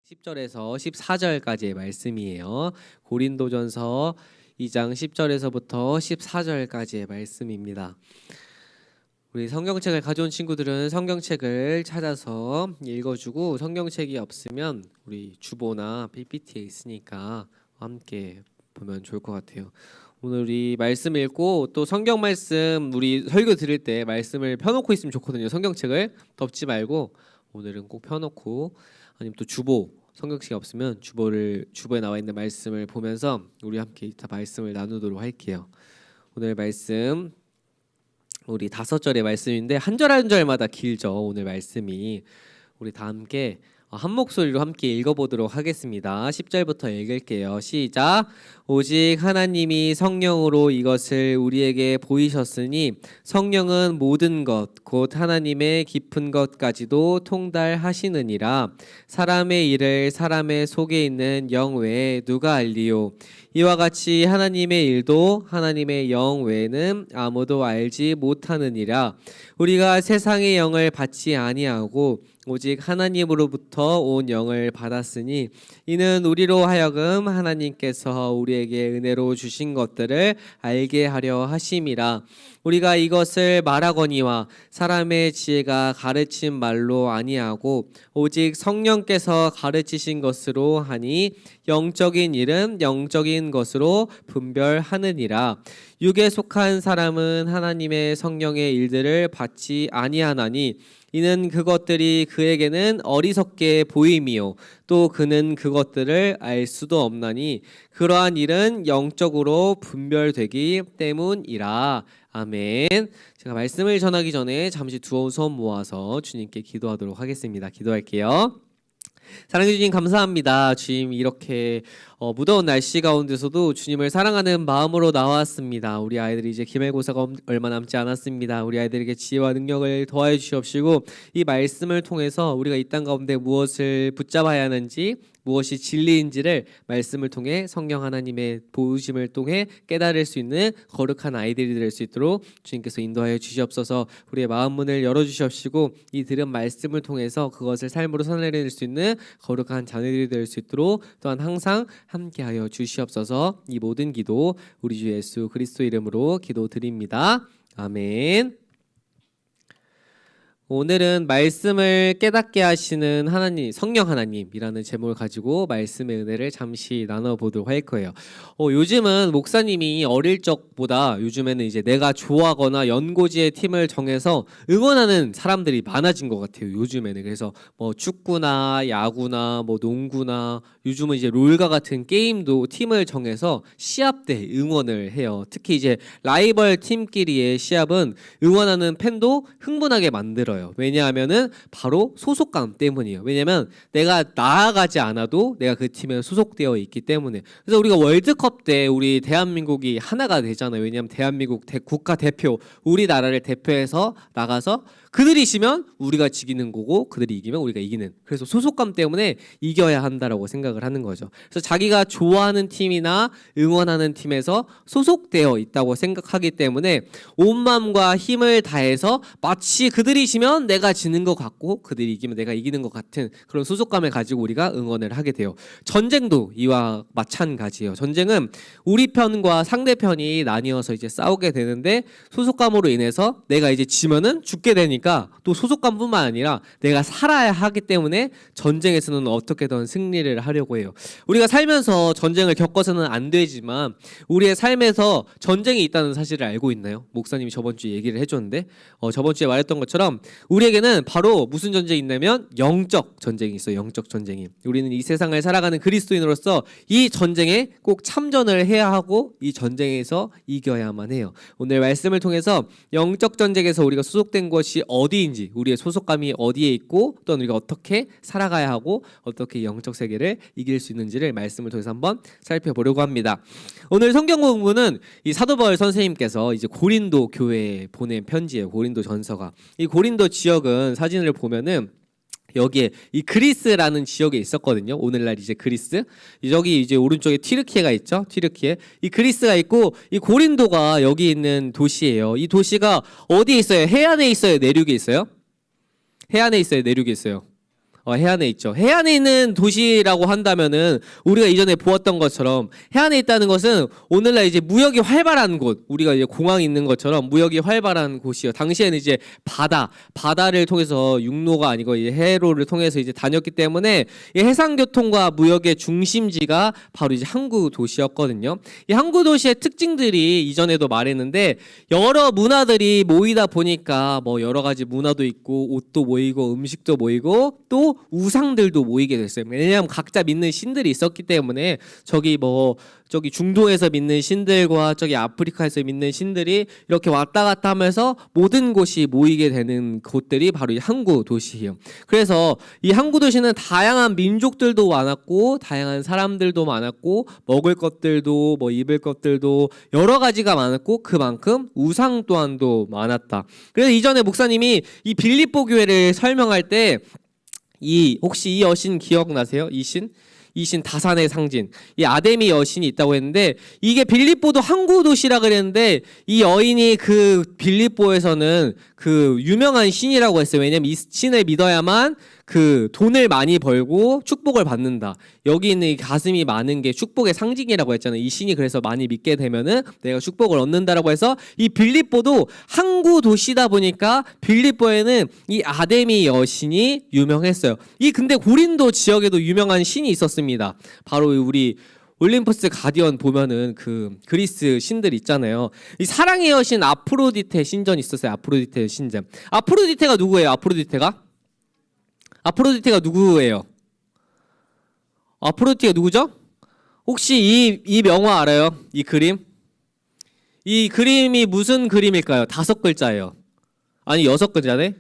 10절에서 14절까지의 말씀이에요. 고린도전서 2장 10절에서부터 14절까지의 말씀입니다. 우리 성경책을 가져온 친구들은 성경책을 찾아서 읽어주고, 성경책이 없으면 우리 주보나 PPT에 있으니까 함께 보면 좋을 것 같아요. 오늘 우리 말씀 읽고 또 성경 말씀 우리 설교 들을 때 말씀을 펴놓고 있으면 좋거든요. 성경책을 덮지 말고 오늘은 꼭 펴놓고, 아니면 또 주보, 성경책이 없으면 주보에 나와 있는 말씀을 보면서 우리 함께 이따 말씀을 나누도록 할게요. 오늘 말씀 우리 5절의 말씀인데 한 절 한 절마다 길죠. 오늘 말씀이 우리 다 함께 한 목소리로 함께 읽어보도록 하겠습니다. 10절부터 읽을게요. 시작. 오직 하나님이 성령으로 이것을 우리에게 보이셨으니 성령은 모든 것 곧 하나님의 깊은 것까지도 통달하시느니라. 사람의 일을 사람의 속에 있는 영 외에 누가 알리요? 이와 같이 하나님의 일도 하나님의 영 외에는 아무도 알지 못하느니라. 우리가 세상의 영을 받지 아니하고 오직 하나님으로부터 온 영을 받았으니 이는 우리로 하여금 하나님께서 우리에게 은혜로 주신 것들을 알게 하려 하심이라. 우리가 이것을 말하거니와 사람의 지혜가 가르친 말로 아니하고 오직 성령께서 가르치신 것으로 하니 영적인 일은 영적인 것으로 분별하느니라. 육에 속한 사람은 하나님의 성령의 일들을 받지 아니하나니 이는 그것들이 그에게는 어리석게 보임이요 또 그는 그것들을 알 수도 없나니 그러한 일은 영적으로 분별되기 때문이라. 아멘. 제가 말씀을 전하기 전에 잠시 두 손 모아서 주님께 기도하도록 하겠습니다. 기도할게요. 사랑해 주님 감사합니다. 주님 이렇게 무더운 날씨 가운데서도 주님을 사랑하는 마음으로 나왔습니다. 우리 아이들이 이제 기말고사가 얼마 남지 않았습니다. 우리 아이들에게 지혜와 능력을 더하여 주시옵시고 이 말씀을 통해서 우리가 이 땅 가운데 무엇을 붙잡아야 하는지 무엇이 진리인지를 말씀을 통해 성령 하나님의 보우심을 통해 깨달을 수 있는 거룩한 아이들이 될 수 있도록 주님께서 인도하여 주시옵소서. 우리의 마음 문을 열어주시옵시고 이 들은 말씀을 통해서 그것을 삶으로 선해낼 수 있는 거룩한 자녀들이 될 수 있도록 또한 항상 함께하여 주시옵소서. 이 모든 기도 우리 주 예수 그리스도 이름으로 기도드립니다. 아멘. 오늘은 말씀을 깨닫게 하시는 하나님, 성령 하나님이라는 제목을 가지고 말씀의 은혜를 잠시 나눠보도록 할 거예요. 요즘은 목사님이 어릴 적보다 요즘에는 이제 내가 좋아하거나 연고지의 팀을 정해서 응원하는 사람들이 많아진 것 같아요. 요즘에는. 그래서 뭐 축구나 야구나 뭐 농구나 요즘은 이제 롤과 같은 게임도 팀을 정해서 시합 때 응원을 해요. 특히 이제 라이벌 팀끼리의 시합은 응원하는 팬도 흥분하게 만들어요. 왜냐하면은 바로 소속감 때문이에요. 왜냐하면 내가 나아가지 않아도 내가 그 팀에 소속되어 있기 때문에. 그래서 우리가 월드컵 때 우리 대한민국이 하나가 되잖아요. 왜냐하면 대한민국 국가대표 우리나라를 대표해서 나가서 그들이 지면 우리가 지기는 거고 그들이 이기면 우리가 이기는, 그래서 소속감 때문에 이겨야 한다라고 생각을 하는 거죠. 그래서 자기가 좋아하는 팀이나 응원하는 팀에서 소속되어 있다고 생각하기 때문에 온 마음과 힘을 다해서 마치 그들이 지면 내가 지는 것 같고 그들이 이기면 내가 이기는 것 같은 그런 소속감을 가지고 우리가 응원을 하게 돼요. 전쟁도 이와 마찬가지예요. 전쟁은 우리 편과 상대편이 나뉘어서 이제 싸우게 되는데 소속감으로 인해서 내가 이제 지면은 죽게 되니까 또 소속감뿐만 아니라 내가 살아야 하기 때문에 전쟁에서는 어떻게든 승리를 하려고 해요. 우리가 살면서 전쟁을 겪어서는 안 되지만 우리의 삶에서 전쟁이 있다는 사실을 알고 있나요? 목사님이 저번 주에 얘기를 해줬는데 저번 주에 말했던 것처럼 우리에게는 바로 무슨 전쟁이 있냐면 영적 전쟁이 있어요. 영적 전쟁이. 우리는 이 세상을 살아가는 그리스도인으로서 이 전쟁에 꼭 참전을 해야 하고 이 전쟁에서 이겨야만 해요. 오늘 말씀을 통해서 영적 전쟁에서 우리가 소속된 것이 어디인지, 우리의 소속감이 어디에 있고 또 우리가 어떻게 살아가야 하고 어떻게 영적 세계를 이길 수 있는지를 말씀을 통해서 한번 살펴보려고 합니다. 오늘 성경 공부는 이 사도 바울 선생님께서 이제 고린도 교회에 보낸 편지예요. 고린도 전서가. 이 고린도 지역은 사진을 보면은 여기에 이 그리스라는 지역에 있었거든요. 오늘날 이제 그리스. 여기 이제 오른쪽에 튀르키예가 있죠. 튀르키예. 이 그리스가 있고 이 고린도가 여기 있는 도시예요. 이 도시가 어디에 있어요? 해안에 있어요? 내륙에 있어요? 해안에 있어요? 내륙에 있어요? 해안에 있죠. 해안에 있는 도시라고 한다면은 우리가 이전에 보았던 것처럼 해안에 있다는 것은 오늘날 이제 무역이 활발한 곳, 우리가 이제 공항이 있는 것처럼 무역이 활발한 곳이요. 당시에는 이제 바다를 통해서 육로가 아니고 이제 해로를 통해서 이제 다녔기 때문에 이 해상 교통과 무역의 중심지가 바로 이제 항구 도시였거든요. 이 항구 도시의 특징들이 이전에도 말했는데 여러 문화들이 모이다 보니까 뭐 여러 가지 문화도 있고 옷도 모이고 음식도 모이고 또 우상들도 모이게 됐어요. 왜냐하면 각자 믿는 신들이 있었기 때문에 저기 중동에서 믿는 신들과 저기 아프리카에서 믿는 신들이 이렇게 왔다 갔다 하면서 모든 곳이 모이게 되는 곳들이 바로 이 항구 도시예요. 그래서 이 항구 도시는 다양한 민족들도 많았고 다양한 사람들도 많았고 먹을 것들도 뭐 입을 것들도 여러 가지가 많았고 그만큼 우상 또한도 많았다. 그래서 이전에 목사님이 이 빌립보 교회를 설명할 때 혹시 이 여신 기억나세요? 이 신 다산의 상징, 이 아데미 여신이 있다고 했는데 이게 빌립보도 항구 도시라 그랬는데 이 여인이 그 빌립보에서는 그 유명한 신이라고 했어요. 왜냐면 이 신을 믿어야만 그 돈을 많이 벌고 축복을 받는다. 여기 있는 이 가슴이 많은 게 축복의 상징이라고 했잖아요. 이 신이 그래서 많이 믿게 되면은 내가 축복을 얻는다라고 해서 이 빌립보도 항구 도시다 보니까 빌립보에는 이 아데미 여신이 유명했어요. 근데 고린도 지역에도 유명한 신이 있었습니다. 바로 우리 올림푸스 가디언 보면은 그 그리스 신들 있잖아요. 이 사랑의 여신 아프로디테 신전 있었어요. 아프로디테 신전. 아프로디테가 누구예요? 아프로디테가 누구예요? 아프로디테가 누구죠? 혹시 이 명화 알아요? 이 그림? 이 그림이 무슨 그림일까요? 5글자예요. 아니 6글자네?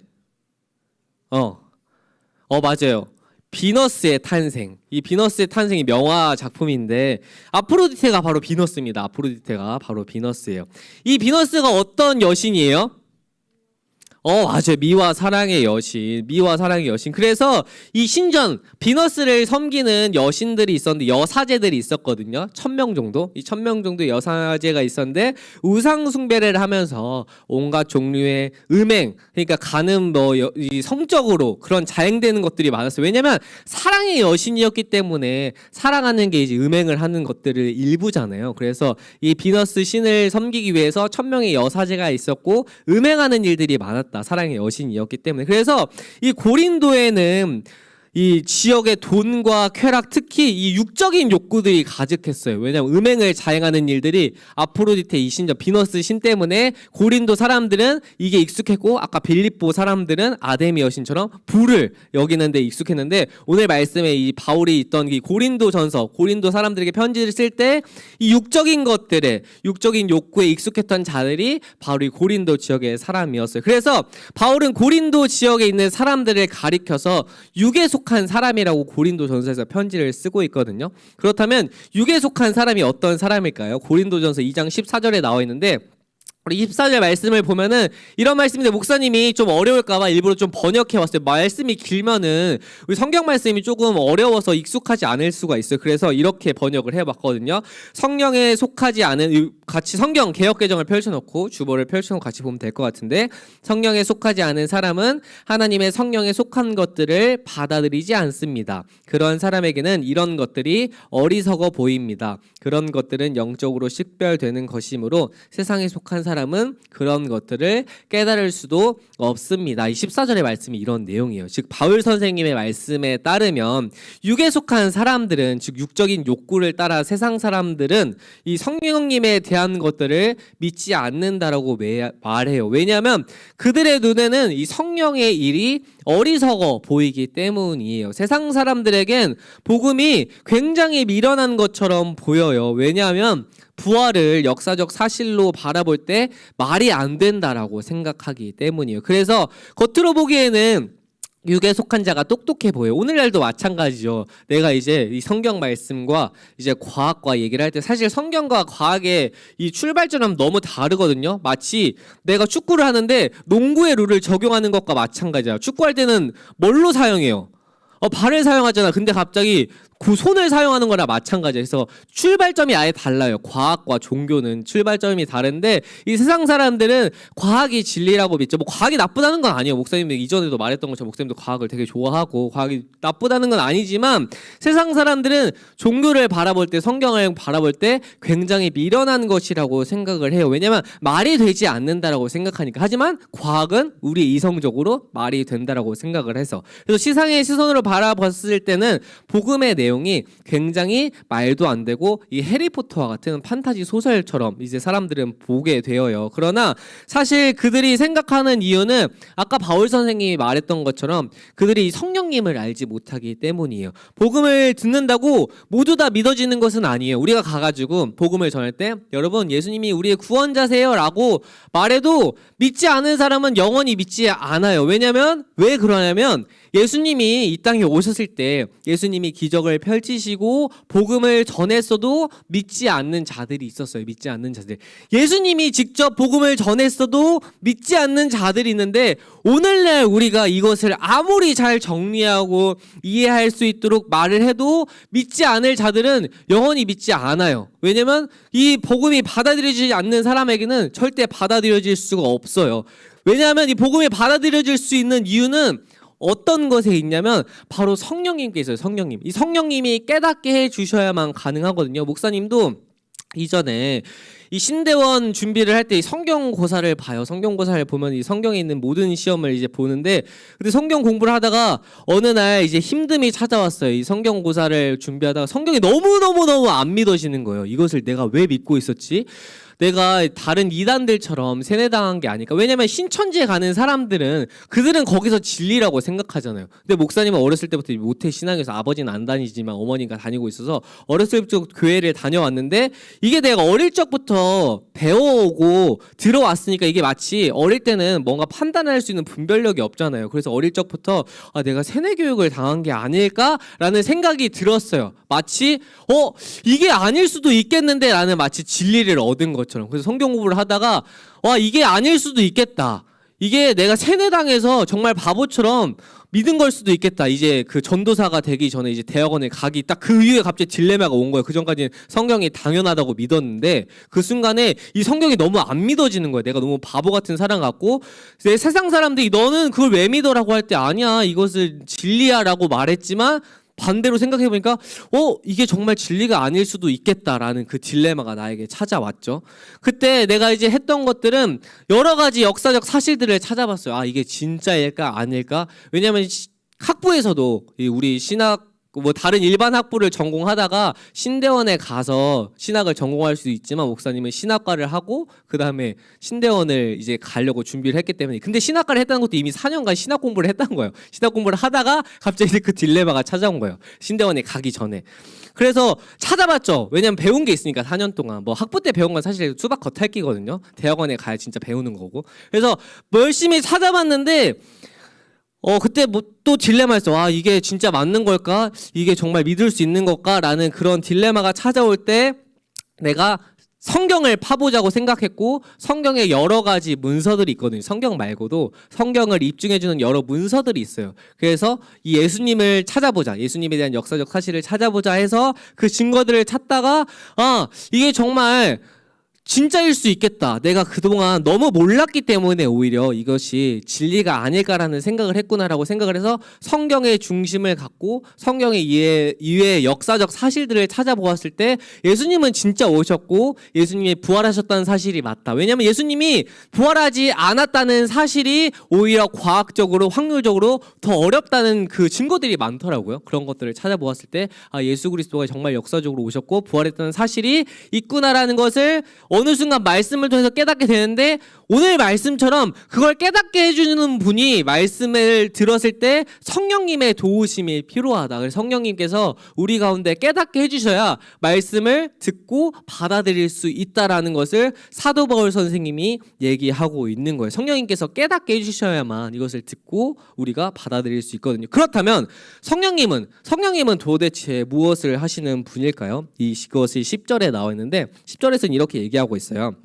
맞아요. 비너스의 탄생. 이 비너스의 탄생이 명화 작품인데 아프로디테가 바로 비너스입니다. 아프로디테가 바로 비너스예요. 이 비너스가 어떤 여신이에요? 맞아요. 미와 사랑의 여신. 그래서 이 신전, 비너스를 섬기는 여신들이 있었는데, 여사제들이 있었거든요. 1000명 정도? 이 1000명 정도의 여사제가 있었는데, 우상숭배를 하면서 온갖 종류의 음행, 그러니까 가는 이 성적으로 그런 자행되는 것들이 많았어요. 왜냐면 사랑의 여신이었기 때문에 사랑하는 게 이제 음행을 하는 것들을 일부잖아요. 그래서 이 비너스 신을 섬기기 위해서 1000명의 여사제가 있었고, 음행하는 일들이 많았다. 사랑의 여신이었기 때문에. 그래서 이 고린도에는 이 지역의 돈과 쾌락, 특히 이 육적인 욕구들이 가득했어요. 왜냐하면 음행을 자행하는 일들이 아프로디테 이 신전 비너스 신 때문에 고린도 사람들은 이게 익숙했고 아까 빌립보 사람들은 아데미 여신처럼 부를 여기는 데 익숙했는데 오늘 말씀에 이 바울이 있던 이 고린도전서, 고린도 사람들에게 편지를 쓸 때 이 육적인 것들에, 육적인 욕구에 익숙했던 자들이 바로 이 고린도 지역의 사람이었어요. 그래서 바울은 고린도 지역에 있는 사람들을 가리켜서 육에 속한 사람이라고 고린도전서에서 편지를 쓰고 있거든요. 그렇다면 육에 속한 사람이 어떤 사람일까요? 고린도전서 2장 14절에 나와 있는데 우리 24절 말씀을 보면은 이런 말씀인데 목사님이 좀 어려울까봐 일부러 좀 번역해왔어요. 말씀이 길면은 우리 성경 말씀이 조금 어려워서 익숙하지 않을 수가 있어요. 그래서 이렇게 번역을 해봤거든요. 성령에 속하지 않은, 같이 성경 개역개정을 펼쳐놓고 주보를 펼쳐놓고 같이 보면 될 것 같은데, 성령에 속하지 않은 사람은 하나님의 성령에 속한 것들을 받아들이지 않습니다. 그런 사람에게는 이런 것들이 어리석어 보입니다. 그런 것들은 영적으로 식별되는 것이므로 세상에 속한 사람은 그런 것들을 깨달을 수도 없습니다. 이 14절의 말씀이 이런 내용이에요. 즉 바울 선생님의 말씀에 따르면 육에 속한 사람들은, 즉 육적인 욕구를 따라 세상 사람들은 이 성령님에 대한 것들을 믿지 않는다라고 말해요. 왜냐하면 그들의 눈에는 이 성령의 일이 어리석어 보이기 때문이에요. 세상 사람들에겐 복음이 굉장히 미련한 것처럼 보여요. 왜냐하면 부활을 역사적 사실로 바라볼 때 말이 안 된다라고 생각하기 때문이에요. 그래서 겉으로 보기에는 육에 속한 자가 똑똑해 보여요. 오늘날도 마찬가지죠. 내가 이제 이 성경 말씀과 이제 과학과 얘기를 할 때 사실 성경과 과학의 이 출발점은 너무 다르거든요. 마치 내가 축구를 하는데 농구의 룰을 적용하는 것과 마찬가지야. 축구할 때는 뭘로 사용해요? 발을 사용하잖아. 근데 갑자기 그 손을 사용하는 거나 마찬가지예요. 그래서 출발점이 아예 달라요. 과학과 종교는 출발점이 다른데 이 세상 사람들은 과학이 진리라고 믿죠. 뭐 과학이 나쁘다는 건 아니에요. 목사님도 이전에도 말했던 것처럼 목사님도 과학을 되게 좋아하고 과학이 나쁘다는 건 아니지만 세상 사람들은 종교를 바라볼 때 성경을 바라볼 때 굉장히 미련한 것이라고 생각을 해요. 왜냐면 말이 되지 않는다라고 생각하니까. 하지만 과학은 우리 이성적으로 말이 된다라고 생각을 해서 그래서 시상의 시선으로 바라봤을 때는 복음의 내용이 굉장히 말도 안 되고 이 해리포터와 같은 판타지 소설처럼 이제 사람들은 보게 되어요. 그러나 사실 그들이 생각하는 이유는 아까 바울 선생님이 말했던 것처럼 그들이 성령님을 알지 못하기 때문이에요. 복음을 듣는다고 모두 다 믿어지는 것은 아니에요. 우리가 가가지고 복음을 전할 때 여러분 예수님이 우리의 구원자세요 라고 말해도 믿지 않은 사람은 영원히 믿지 않아요. 왜냐면 왜 그러냐면 예수님이 이 땅에 오셨을 때 예수님이 기적을 펼치시고 복음을 전했어도 믿지 않는 자들이 있었어요. 믿지 않는 자들. 예수님이 직접 복음을 전했어도 믿지 않는 자들이 있는데 오늘날 우리가 이것을 아무리 잘 정리하고 이해할 수 있도록 말을 해도 믿지 않을 자들은 영원히 믿지 않아요. 왜냐면 이 복음이 받아들여지지 않는 사람에게는 절대 받아들여질 수가 없어요. 왜냐하면 이 복음이 받아들여질 수 있는 이유는 어떤 것에 있냐면 바로 성령님께 있어요. 성령님. 이 성령님이 깨닫게 해주셔야만 가능하거든요. 목사님도 이전에 이 신대원 준비를 할 때 성경고사를 봐요. 성경고사를 보면 이 성경에 있는 모든 시험을 이제 보는데 근데 성경 공부를 하다가 어느 날 이제 힘듦이 찾아왔어요. 이 성경고사를 준비하다가 성경이 너무 안 믿어지는 거예요. 이것을 내가 왜 믿고 있었지? 내가 다른 이단들처럼 세뇌당한 게 아닐까. 왜냐면 신천지에 가는 사람들은 그들은 거기서 진리라고 생각하잖아요. 근데 목사님은 어렸을 때부터 모태 신앙에서 아버지는 안 다니지만 어머니가 다니고 있어서 어렸을 때부터 교회를 다녀왔는데 이게 내가 어릴 적부터 배워오고 들어왔으니까 이게 마치 어릴 때는 뭔가 판단할 수 있는 분별력이 없잖아요. 그래서 어릴 적부터 내가 세뇌 교육을 당한 게 아닐까라는 생각이 들었어요. 마치 이게 아닐 수도 있겠는데 라는 마치 진리를 얻은 것처럼. 그래서 성경 공부를 하다가 이게 아닐 수도 있겠다. 이게 내가 세뇌당해서 정말 바보처럼 믿은 걸 수도 있겠다. 이제 그 전도사가 되기 전에 이제 대학원에 가기 딱 그 이후에 갑자기 딜레마가 온 거예요. 그 전까지는 성경이 당연하다고 믿었는데 그 순간에 이 성경이 너무 안 믿어지는 거예요. 내가 너무 바보 같은 사람 같고 세상 사람들이 너는 그걸 왜 믿어라고 할 때 아니야 이것을 진리야라고 말했지만 반대로 생각해보니까 이게 정말 진리가 아닐 수도 있겠다라는 그 딜레마가 나에게 찾아왔죠. 그때 내가 이제 했던 것들은 여러 가지 역사적 사실들을 찾아봤어요. 이게 진짜일까 아닐까? 왜냐하면 학부에서도 우리 신학 다른 일반 학부를 전공하다가 신대원에 가서 신학을 전공할 수도 있지만 목사님은 신학과를 하고 그 다음에 신대원을 이제 가려고 준비를 했기 때문에 근데 신학과를 했다는 것도 이미 4년간 신학 공부를 했다는 거예요. 신학 공부를 하다가 갑자기 그 딜레마가 찾아온 거예요. 신대원에 가기 전에. 그래서 찾아봤죠. 왜냐면 배운 게 있으니까 4년 동안 학부 때 배운 건 사실 수박 겉핥기거든요. 대학원에 가야 진짜 배우는 거고. 그래서 열심히 찾아봤는데 그때 또 딜레마였어. 이게 진짜 맞는 걸까? 이게 정말 믿을 수 있는 걸까? 라는 그런 딜레마가 찾아올 때 내가 성경을 파보자고 생각했고 성경에 여러 가지 문서들이 있거든요. 성경 말고도 성경을 입증해주는 여러 문서들이 있어요. 그래서 이 예수님을 찾아보자. 예수님에 대한 역사적 사실을 찾아보자 해서 그 증거들을 찾다가 이게 정말 진짜일 수 있겠다. 내가 그동안 너무 몰랐기 때문에 오히려 이것이 진리가 아닐까라는 생각을 했구나라고 생각을 해서 성경의 중심을 갖고 성경의 이외의 역사적 사실들을 찾아보았을 때 예수님은 진짜 오셨고 예수님이 부활하셨다는 사실이 맞다. 왜냐하면 예수님이 부활하지 않았다는 사실이 오히려 과학적으로 확률적으로 더 어렵다는 그 증거들이 많더라고요. 그런 것들을 찾아보았을 때 예수 그리스도가 정말 역사적으로 오셨고 부활했다는 사실이 있구나라는 것을 어느 순간 말씀을 통해서 깨닫게 되는데 오늘 말씀처럼 그걸 깨닫게 해주는 분이 말씀을 들었을 때 성령님의 도우심이 필요하다. 그래서 성령님께서 우리 가운데 깨닫게 해주셔야 말씀을 듣고 받아들일 수 있다라는 것을 사도 바울 선생님이 얘기하고 있는 거예요. 성령님께서 깨닫게 해주셔야만 이것을 듣고 우리가 받아들일 수 있거든요. 그렇다면 성령님은 도대체 무엇을 하시는 분일까요? 이것이 10절에 나와 있는데 10절에서는 이렇게 얘기하고 있어요.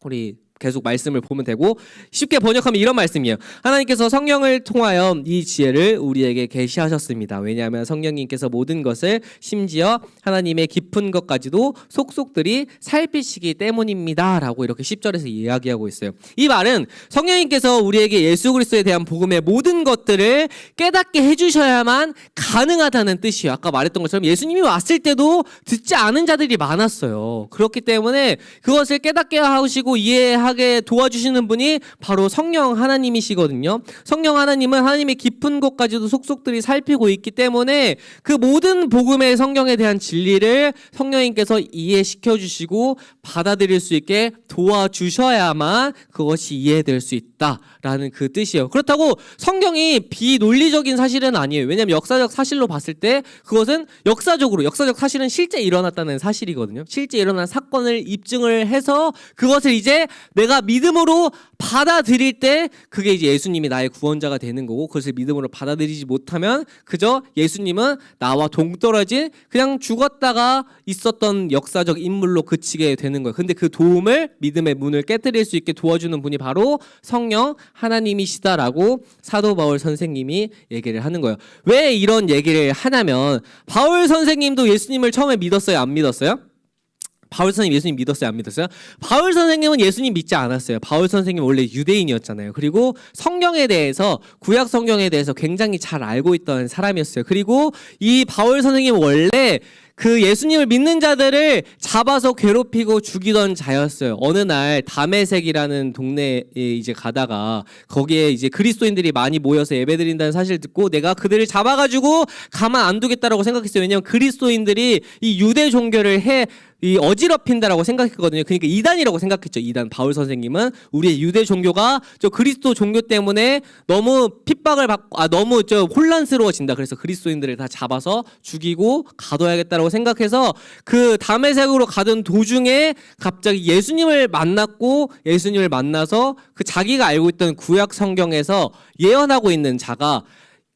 우리 계속 말씀을 보면 되고 쉽게 번역하면 이런 말씀이에요. 하나님께서 성령을 통하여 이 지혜를 우리에게 계시하셨습니다. 왜냐하면 성령님께서 모든 것을 심지어 하나님의 깊은 것까지도 속속들이 살피시기 때문입니다. 라고 이렇게 10절에서 이야기하고 있어요. 이 말은 성령님께서 우리에게 예수 그리스도에 대한 복음의 모든 것들을 깨닫게 해주셔야만 가능하다는 뜻이에요. 아까 말했던 것처럼 예수님이 왔을 때도 듣지 않은 자들이 많았어요. 그렇기 때문에 그것을 깨닫게 하시고 이해하게 도와주시는 분이 바로 성령 하나님이시거든요. 성령 하나님은 하나님의 깊은 곳까지도 속속들이 살피고 있기 때문에 그 모든 복음의 성경에 대한 진리를 성령님께서 이해시켜 주시고 받아들일 수 있게 도와주셔야만 그것이 이해될 수 있다라는 그 뜻이에요. 그렇다고 성경이 비논리적인 사실은 아니에요. 왜냐하면 역사적 사실로 봤을 때 그것은 역사적 사실은 실제 일어났다는 사실이거든요. 실제 일어난 사건을 입증을 해서 그것을 이제 내가 믿음으로 받아들일 때 그게 이제 예수님이 나의 구원자가 되는 거고, 그것을 믿음으로 받아들이지 못하면 그저 예수님은 나와 동떨어진 그냥 죽었다가 있었던 역사적 인물로 그치게 되는 거예요. 근데 그 도움을, 믿음의 문을 깨뜨릴 수 있게 도와주는 분이 바로 성령 하나님이시다라고 사도 바울 선생님이 얘기를 하는 거예요. 왜 이런 얘기를 하냐면 바울 선생님도 예수님을 처음에 믿었어요, 안 믿었어요? 바울 선생님 예수님 믿었어요, 안 믿었어요? 바울 선생님은 예수님 믿지 않았어요. 바울 선생님 원래 유대인이었잖아요. 그리고 성경에 대해서, 구약 성경에 대해서 굉장히 잘 알고 있던 사람이었어요. 그리고 이 바울 선생님 원래 그 예수님을 믿는 자들을 잡아서 괴롭히고 죽이던 자였어요. 어느 날 다메섹이라는 동네에 이제 가다가 거기에 이제 그리스도인들이 많이 모여서 예배드린다는 사실을 듣고 내가 그들을 잡아가지고 가만 안 두겠다라고 생각했어요. 왜냐하면 그리스도인들이 이 유대 종교를 이 어지럽힌다라고 생각했거든요. 그러니까 이단이라고 생각했죠. 이단. 바울 선생님은 우리의 유대 종교가 저 그리스도 종교 때문에 너무 핍박을 받고 너무 혼란스러워진다. 그래서 그리스도인들을 다 잡아서 죽이고 가둬야겠다라고 생각해서 그 다메섹으로 가던 도중에 갑자기 예수님을 만났고, 예수님을 만나서 그 자기가 알고 있던 구약 성경에서 예언하고 있는 자가,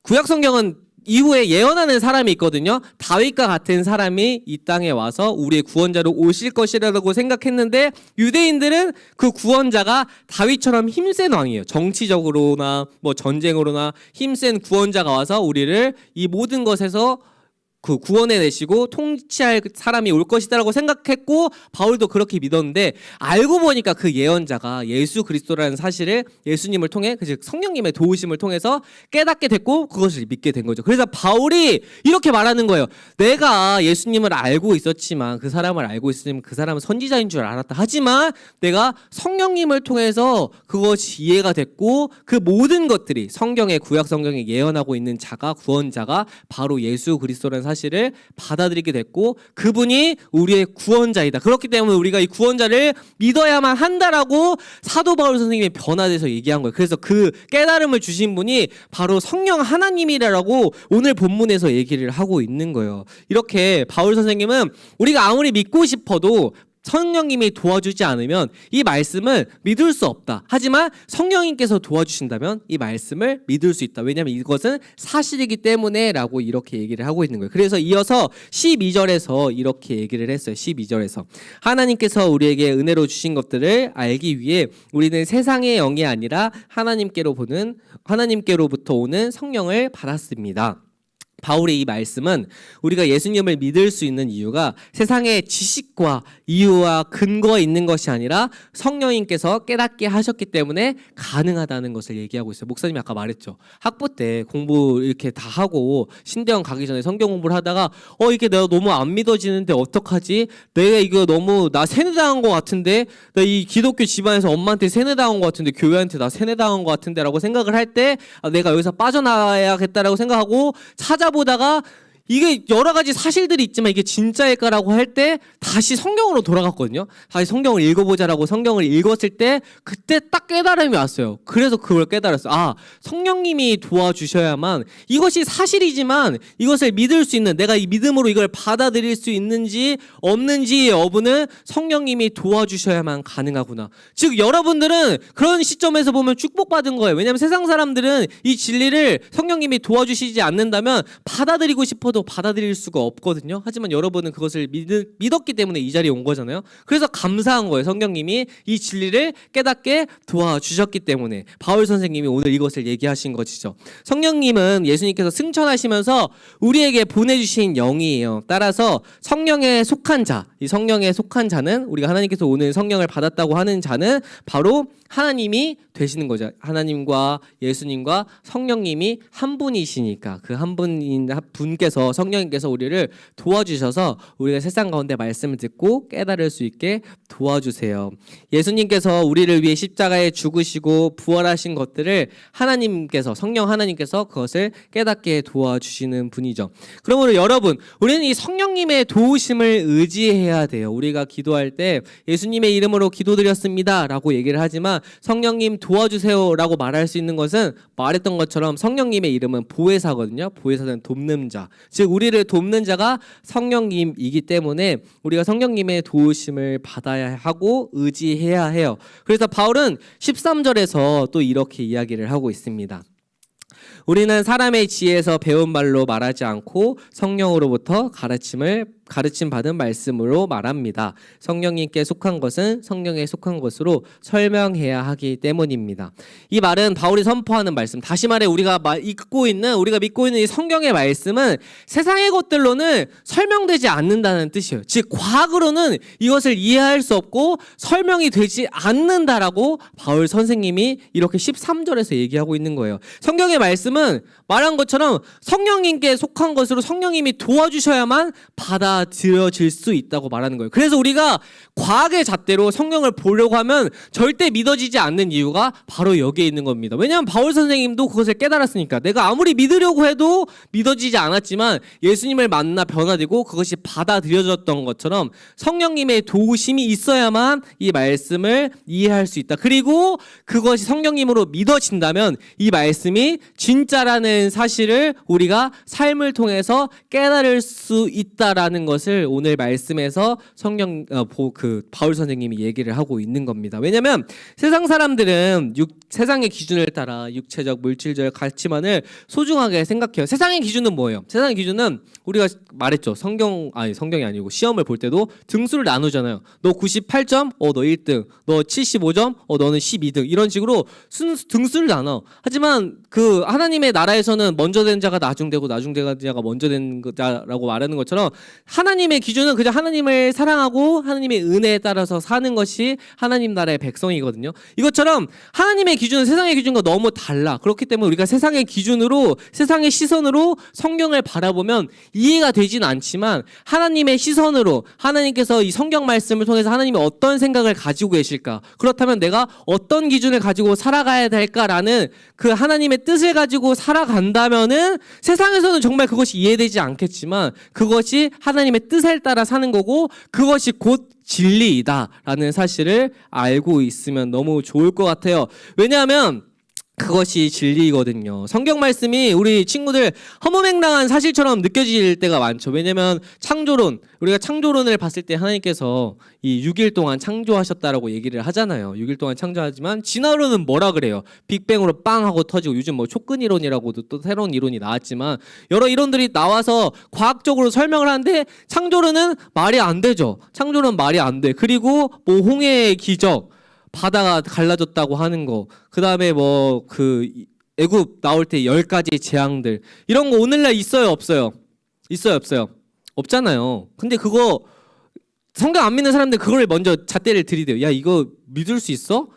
구약 성경은 이후에 예언하는 사람이 있거든요. 다윗과 같은 사람이 이 땅에 와서 우리의 구원자로 오실 것이라고 생각했는데 유대인들은 그 구원자가 다윗처럼 힘센 왕이에요. 정치적으로나 뭐 전쟁으로나 힘센 구원자가 와서 우리를 이 모든 것에서 그 구원해 내시고 통치할 사람이 올 것이다라고 생각했고, 바울도 그렇게 믿었는데 알고 보니까 그 예언자가 예수 그리스도라는 사실을 예수님을 통해, 즉 성령님의 도우심을 통해서 깨닫게 됐고 그것을 믿게 된 거죠. 그래서 바울이 이렇게 말하는 거예요. 내가 예수님을 알고 있었지만, 그 사람을 알고 있었지만 그 사람은 선지자인 줄 알았다. 하지만 내가 성령님을 통해서 그것이 이해가 됐고 그 모든 것들이 성경의, 구약 성경에 예언하고 있는 자가, 구원자가 바로 예수 그리스도라는 사실을 받아들이게 됐고 그분이 우리의 구원자이다. 그렇기 때문에 우리가 이 구원자를 믿어야만 한다라고 사도 바울 선생님이 변화돼서 얘기한 거예요. 그래서 그 깨달음을 주신 분이 바로 성령 하나님이라고 오늘 본문에서 얘기를 하고 있는 거예요. 이렇게 바울 선생님은 우리가 아무리 믿고 싶어도 성령님이 도와주지 않으면 이 말씀을 믿을 수 없다. 하지만 성령님께서 도와주신다면 이 말씀을 믿을 수 있다. 왜냐하면 이것은 사실이기 때문에 라고 이렇게 얘기를 하고 있는 거예요. 그래서 이어서 12절에서 이렇게 얘기를 했어요. 12절에서 하나님께서 우리에게 은혜로 주신 것들을 알기 위해 우리는 세상의 영이 아니라 하나님께로부터 오는 성령을 받았습니다. 바울의 이 말씀은 우리가 예수님을 믿을 수 있는 이유가 세상의 지식과 이유와 근거에 있는 것이 아니라 성령님께서 깨닫게 하셨기 때문에 가능하다는 것을 얘기하고 있어요. 목사님이 아까 말했죠. 학부 때 공부 이렇게 다 하고 신대원 가기 전에 성경 공부를 하다가 이게 내가 너무 안 믿어지는데 어떡하지? 내가 이거 너무 나 세뇌당한 것 같은데, 나 이 기독교 집안에서 엄마한테 세뇌당한 것 같은데, 교회한테 나 세뇌당한 것 같은데 라고 생각을 할 때 내가 여기서 빠져나와야겠다라고 생각하고 보다가 이게 여러 가지 사실들이 있지만 이게 진짜일까라고 할 때 다시 성경으로 돌아갔거든요. 다시 성경을 읽어보자라고 성경을 읽었을 때 그때 딱 깨달음이 왔어요. 그래서 그걸 깨달았어요. 성령님이 도와주셔야만 이것이 사실이지만 이것을 믿을 수 있는, 내가 이 믿음으로 이걸 받아들일 수 있는지 없는지의 여부는 성령님이 도와주셔야만 가능하구나. 즉 여러분들은 그런 시점에서 보면 축복받은 거예요. 왜냐하면 세상 사람들은 이 진리를 성령님이 도와주시지 않는다면 받아들이고 싶어도 싶어도 받아들일 수가 없거든요. 하지만 여러분은 그것을 믿었기 때문에 이 자리에 온 거잖아요. 그래서 감사한 거예요. 성령님이 이 진리를 깨닫게 도와주셨기 때문에 바울 선생님이 오늘 이것을 얘기하신 것이죠. 성령님은 예수님께서 승천하시면서 우리에게 보내주신 영이에요. 따라서 성령에 속한 자, 이 성령에 속한 자는, 우리가 하나님께서 오늘 성령을 받았다고 하는 자는 바로 하나님이 되시는 거죠. 하나님과 예수님과 성령님이 한 분이시니까 그 한 분인 분께서, 성령님께서 우리를 도와주셔서 우리가 세상 가운데 말씀을 듣고 깨달을 수 있게 도와주세요. 예수님께서 우리를 위해 십자가에 죽으시고 부활하신 것들을 하나님께서, 성령 하나님께서 그것을 깨닫게 도와주시는 분이죠. 그러므로 여러분, 우리는 이 성령님의 도우심을 의지해야 돼요. 우리가 기도할 때 예수님의 이름으로 기도드렸습니다 라고 얘기를 하지만 성령님 도와주세요 라고 말할 수 있는 것은, 말했던 것처럼 성령님의 이름은 보혜사거든요. 보혜사는 돕는 자, 즉 우리를 돕는 자가 성령님이기 때문에 우리가 성령님의 도우심을 받아야 하고 의지해야 해요. 그래서 바울은 13절에서 또 이렇게 이야기를 하고 있습니다. 우리는 사람의 지혜에서 배운 말로 말하지 않고 성령으로부터 가르침 받은 말씀으로 말합니다. 성령님께 속한 것은 성령에 속한 것으로 설명해야 하기 때문입니다. 이 말은 바울이 선포하는 말씀, 다시 말해 우리가 믿고 있는 이 성경의 말씀은 세상의 것들로는 설명되지 않는다는 뜻이에요. 즉 과학으로는 이것을 이해할 수 없고 설명이 되지 않는다라고 바울 선생님이 이렇게 13절에서 얘기하고 있는 거예요. 성경의 말씀은 말한 것처럼 성령님께 속한 것으로 성령님이 도와주셔야만 받아들여질 수 있다고 말하는 거예요. 그래서 우리가 과학의 잣대로 성경을 보려고 하면 절대 믿어지지 않는 이유가 바로 여기에 있는 겁니다. 왜냐하면 바울 선생님도 그것을 깨달았으니까. 내가 아무리 믿으려고 해도 믿어지지 않았지만 예수님을 만나 변화되고 그것이 받아들여졌던 것처럼 성령님의 도우심이 있어야만 이 말씀을 이해할 수 있다. 그리고 그것이 성령님으로 믿어진다면 이 말씀이 진짜라는 사실을 우리가 삶을 통해서 깨달을 수 있다라는 것을 오늘 말씀에서 바울 선생님이 얘기를 하고 있는 겁니다. 왜냐하면 세상 사람들은 세상의 기준을 따라 육체적, 물질적 가치만을 소중하게 생각해요. 세상의 기준은 뭐예요? 세상의 기준은 우리가 말했죠. 성경이 아니고 시험을 볼 때도 등수를 나누잖아요. 너 98점? 너 1등. 너 75점? 너는 12등. 이런 식으로 등수를 나눠. 하지만 그 하나님의 나라에서는 먼저 된 자가 나중되고 나중된 자가 먼저 된 자라고 말하는 것처럼 하나님의 기준은 그냥 하나님을 사랑하고 하나님의 은혜에 따라서 사는 것이 하나님 나라의 백성이거든요. 이것처럼 하나님의 기준은 세상의 기준과 너무 달라. 그렇기 때문에 우리가 세상의 기준으로, 세상의 시선으로 성경을 바라보면 이해가 되진 않지만 하나님의 시선으로, 하나님께서 이 성경 말씀을 통해서 하나님이 어떤 생각을 가지고 계실까, 그렇다면 내가 어떤 기준을 가지고 살아가야 될까라는 그 하나님의 뜻을 가지고 살아간다면은 세상에서는 정말 그것이 이해되지 않겠지만 그것이 하나님의 뜻에 따라 사는 거고 그것이 곧 진리이다라는 사실을 알고 있으면 너무 좋을 것 같아요. 왜냐하면 그것이 진리거든요. 성경 말씀이 우리 친구들 허무맹랑한 사실처럼 느껴질 때가 많죠. 왜냐면 우리가 창조론을 봤을 때 하나님께서 이 6일 동안 창조하셨다라고 얘기를 하잖아요. 6일 동안 창조하지만 진화론은 뭐라 그래요? 빅뱅으로 빵 하고 터지고, 요즘 뭐 촉근 이론이라고도 또 새로운 이론이 나왔지만 여러 이론들이 나와서 과학적으로 설명을 하는데 창조론은 말이 안 되죠. 창조론 말이 안 돼. 그리고 뭐 홍해의 기적, 바다가 갈라졌다고 하는 거, 그 다음에 애굽 나올 때 10가지 재앙들, 이런 거 오늘날 있어요, 없어요? 있어요, 없어요? 없잖아요. 근데 그거 성경 안 믿는 사람들 그걸 먼저 잣대를 들이대요. 야, 이거 믿을 수 있어?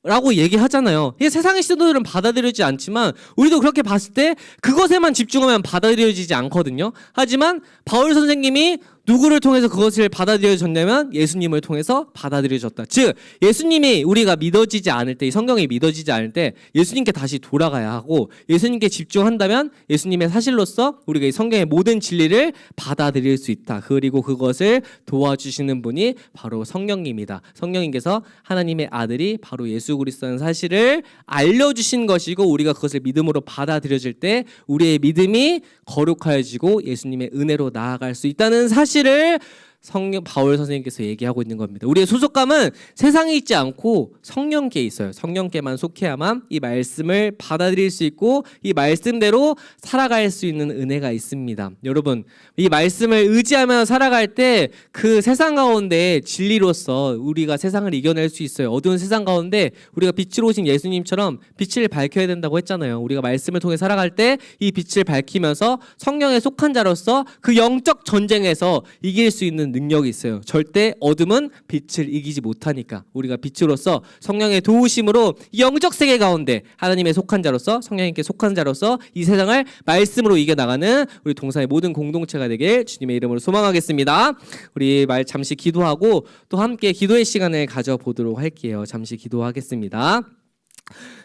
라고 얘기하잖아요. 이게 세상의 시도들은 받아들여지지 않지만 우리도 그렇게 봤을 때 그것에만 집중하면 받아들여지지 않거든요. 하지만 바울 선생님이 누구를 통해서 그것을 받아들여졌냐면 예수님을 통해서 받아들여졌다. 즉 예수님이 우리가 믿어지지 않을 때, 이 성경이 믿어지지 않을 때 예수님께 다시 돌아가야 하고, 예수님께 집중한다면 예수님의 사실로서 우리가 이 성경의 모든 진리를 받아들일 수 있다. 그리고 그것을 도와주시는 분이 바로 성령님이다. 성령님께서 하나님의 아들이 바로 예수 그리스도라는 사실을 알려주신 것이고, 우리가 그것을 믿음으로 받아들여질 때 우리의 믿음이 거룩하여지고 예수님의 은혜로 나아갈 수 있다는 사실을 바울 선생님께서 얘기하고 있는 겁니다. 우리의 소속감은 세상에 있지 않고 성령께 있어요. 성령께만 속해야만 이 말씀을 받아들일 수 있고 이 말씀대로 살아갈 수 있는 은혜가 있습니다. 여러분, 이 말씀을 의지하며 살아갈 때 그 세상 가운데 진리로서 우리가 세상을 이겨낼 수 있어요. 어두운 세상 가운데 우리가 빛으로 오신 예수님처럼 빛을 밝혀야 된다고 했잖아요. 우리가 말씀을 통해 살아갈 때 이 빛을 밝히면서 성령에 속한 자로서 그 영적 전쟁에서 이길 수 있는 능력이 있어요. 절대 어둠은 빛을 이기지 못하니까 우리가 빛으로서 성령의 도우심으로 이 영적 세계 가운데 하나님의 속한 자로서 성령님께 속한 자로서 이 세상을 말씀으로 이겨나가는 우리 동산의 모든 공동체가 되길 주님의 이름으로 소망하겠습니다. 우리 잠시 기도하고 또 함께 기도의 시간을 가져보도록 할게요. 잠시 기도하겠습니다.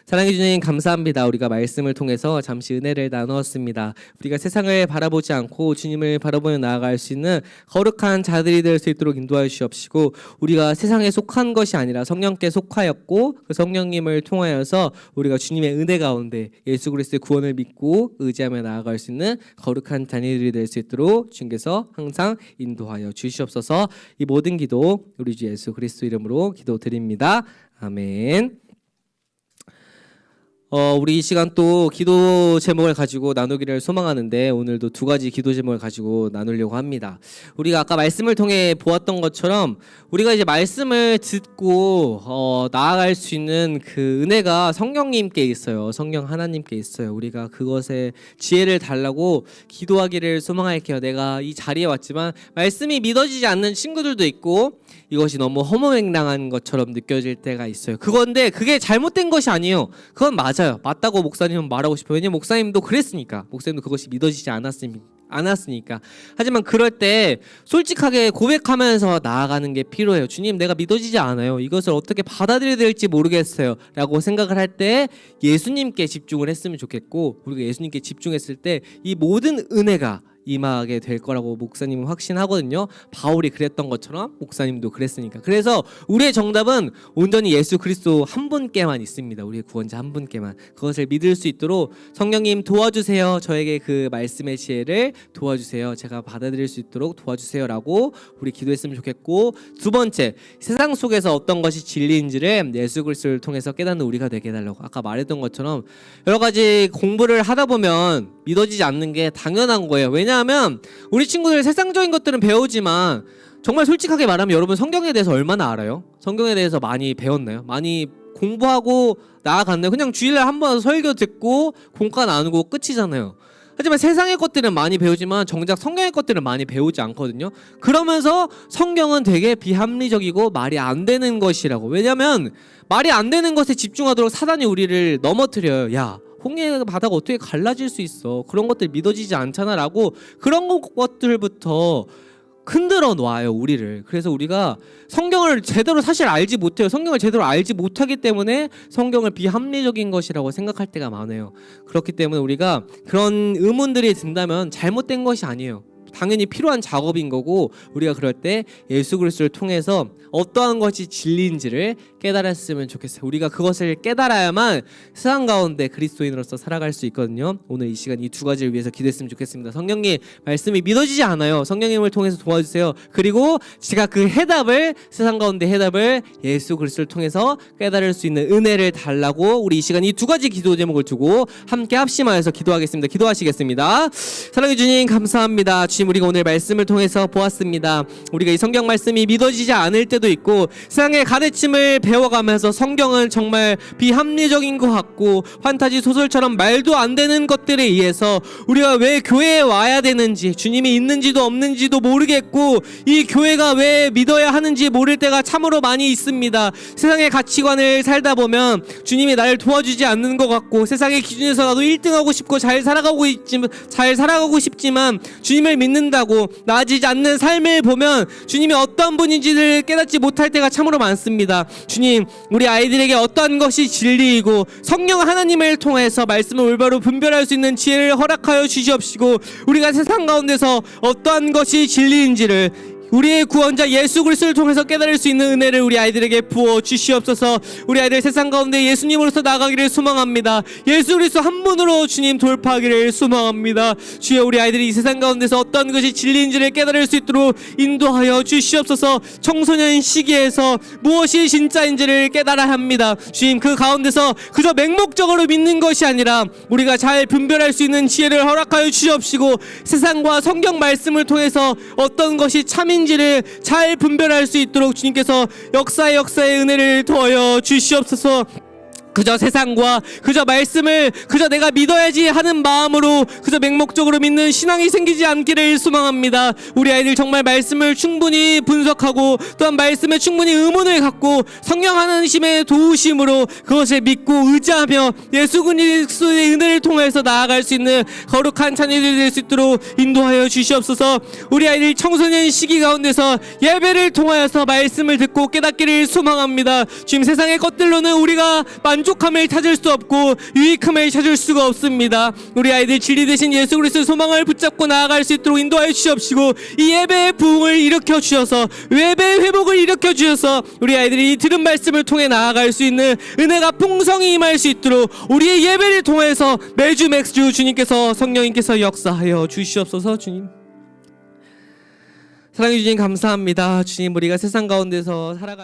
사랑해 주님 감사합니다. 우리가 말씀을 통해서 잠시 은혜를 나누었습니다. 우리가 세상을 바라보지 않고 주님을 바라보며 나아갈 수 있는 거룩한 자들이 될 수 있도록 인도하여 주시옵시고 우리가 세상에 속한 것이 아니라 성령께 속하였고 그 성령님을 통하여서 우리가 주님의 은혜 가운데 예수 그리스도의 구원을 믿고 의지하며 나아갈 수 있는 거룩한 자녀들이 될 수 있도록 주님께서 항상 인도하여 주시옵소서. 이 모든 기도 우리 주 예수 그리스도 이름으로 기도드립니다. 아멘. 우리 이 시간 또 기도 제목을 가지고 나누기를 소망하는데 오늘도 두 가지 기도 제목을 가지고 나누려고 합니다. 우리가 아까 말씀을 통해 보았던 것처럼 우리가 이제 말씀을 듣고 나아갈 수 있는 그 은혜가 성령님께 있어요. 성령 하나님께 있어요. 우리가 그것에 지혜를 달라고 기도하기를 소망할게요. 내가 이 자리에 왔지만 말씀이 믿어지지 않는 친구들도 있고 이것이 너무 허무맹랑한 것처럼 느껴질 때가 있어요. 그건데 그게 잘못된 것이 아니에요. 그건 맞아요. 맞다고 목사님은 말하고 싶어요. 왜냐면 목사님도 그랬으니까. 목사님도 그것이 믿어지지 않았으니까. 하지만 그럴 때 솔직하게 고백하면서 나아가는 게 필요해요. 주님, 내가 믿어지지 않아요. 이것을 어떻게 받아들여야 될지 모르겠어요. 라고 생각을 할 때 예수님께 집중을 했으면 좋겠고 우리가 예수님께 집중했을 때 이 모든 은혜가 임하게 될 거라고 목사님은 확신하거든요. 바울이 그랬던 것처럼 목사님도 그랬으니까. 그래서 우리의 정답은 온전히 예수 그리스도 한 분께만 있습니다. 우리의 구원자 한 분께만. 그것을 믿을 수 있도록 성령님 도와주세요. 저에게 그 말씀의 지혜를 도와주세요. 제가 받아들일 수 있도록 도와주세요. 라고 우리 기도했으면 좋겠고, 두 번째, 세상 속에서 어떤 것이 진리인지를 예수 그리스도를 통해서 깨닫는 우리가 되게 해달라고. 아까 말했던 것처럼 여러 가지 공부를 하다 보면 믿어지지 않는 게 당연한 거예요. 왜냐하면 우리 친구들 세상적인 것들은 배우지만 정말 솔직하게 말하면 여러분 성경에 대해서 얼마나 알아요? 성경에 대해서 많이 배웠나요? 많이 공부하고 나아갔나요? 그냥 주일날 한번 설교 듣고 공과 나누고 끝이잖아요. 하지만 세상의 것들은 많이 배우지만 정작 성경의 것들은 많이 배우지 않거든요. 그러면서 성경은 되게 비합리적이고 말이 안 되는 것이라고. 왜냐하면 말이 안 되는 것에 집중하도록 사단이 우리를 넘어뜨려요. 야, 홍해 바다가 어떻게 갈라질 수 있어? 그런 것들 믿어지지 않잖아 라고 그런 것들부터 흔들어 놔요 우리를. 그래서 우리가 성경을 제대로 사실 알지 못해요. 성경을 제대로 알지 못하기 때문에 성경을 비합리적인 것이라고 생각할 때가 많아요. 그렇기 때문에 우리가 그런 의문들이 든다면 잘못된 것이 아니에요. 당연히 필요한 작업인 거고 우리가 그럴 때 예수 그리스도를 통해서 어떠한 것이 진리인지를 깨달았으면 좋겠어요. 우리가 그것을 깨달아야만 세상 가운데 그리스도인으로서 살아갈 수 있거든요. 오늘 이 시간 이 두 가지를 위해서 기도했으면 좋겠습니다. 성령님, 말씀이 믿어지지 않아요. 성령님을 통해서 도와주세요. 그리고 제가 그 해답을, 세상 가운데 해답을 예수 그리스도를 통해서 깨달을 수 있는 은혜를 달라고 우리 이 시간 이 두 가지 기도 제목을 두고 함께 합심하여서 기도하겠습니다. 기도하시겠습니다. 사랑해 주님 감사합니다. 주님, 우리가 오늘 말씀을 통해서 보았습니다. 우리가 이 성경 말씀이 믿어지지 않을 때도 있고 세상의 가르침을 배워가면서 성경은 정말 비합리적인 것 같고 판타지 소설처럼 말도 안 되는 것들에 의해서 우리가 왜 교회에 와야 되는지, 주님이 있는지도 없는지도 모르겠고 이 교회가 왜 믿어야 하는지 모를 때가 참으로 많이 있습니다. 세상의 가치관을 살다 보면 주님이 나를 도와주지 않는 것 같고 세상의 기준에서 나도 1등하고 싶고 잘 살아가고 싶지만 주님을 믿는다고 나아지지 않는 삶을 보면 주님이 어떤 분인지를 깨닫지 못할 때가 참으로 많습니다. 주님, 우리 아이들에게 어떠한 것이 진리이고 성령 하나님을 통해서 말씀을 올바로 분별할 수 있는 지혜를 허락하여 주시옵시고 우리가 세상 가운데서 어떠한 것이 진리인지를 우리의 구원자 예수 그리스도를 통해서 깨달을 수 있는 은혜를 우리 아이들에게 부어 주시옵소서. 우리 아이들 세상 가운데 예수님으로서 나가기를 소망합니다. 예수 그리스도 한 분으로 주님 돌파하기를 소망합니다. 주여, 우리 아이들이 이 세상 가운데서 어떤 것이 진리인지를 깨달을 수 있도록 인도하여 주시옵소서. 청소년 시기에서 무엇이 진짜인지를 깨달아야 합니다. 주님, 그 가운데서 그저 맹목적으로 믿는 것이 아니라 우리가 잘 분별할 수 있는 지혜를 허락하여 주시옵시고, 세상과 성경 말씀을 통해서 어떤 것이 참인지를 잘 분별할 수 있도록 주님께서 역사의 은혜를 더하여 주시옵소서. 그저 세상과 그저 말씀을 그저 내가 믿어야지 하는 마음으로 그저 맹목적으로 믿는 신앙이 생기지 않기를 소망합니다. 우리 아이들 정말 말씀을 충분히 분석하고 또한 말씀에 충분히 의문을 갖고 성령 하나님의 도우심으로 그것을 믿고 의지하며 예수 그리스도의 은혜를 통해서 나아갈 수 있는 거룩한 자녀들이 될 수 있도록 인도하여 주시옵소서. 우리 아이들 청소년 시기 가운데서 예배를 통하여서 말씀을 듣고 깨닫기를 소망합니다. 지금 세상의 것들로는 우리가 만족함을 찾을 수 없고 유익함을 찾을 수가 없습니다. 우리 아이들 진리 되신 예수 그리스도의 소망을 붙잡고 나아갈 수 있도록 인도하여 주시옵시고, 이 예배의 부흥을 일으켜 주셔서 예배의 회복을 일으켜 주셔서 우리 아이들이 들은 말씀을 통해 나아갈 수 있는 은혜가 풍성히 임할 수 있도록 우리의 예배를 통해서 매주 주님께서 성령님께서 역사하여 주시옵소서. 주님, 사랑해 주님 감사합니다. 주님, 우리가 세상 가운데서 살아가다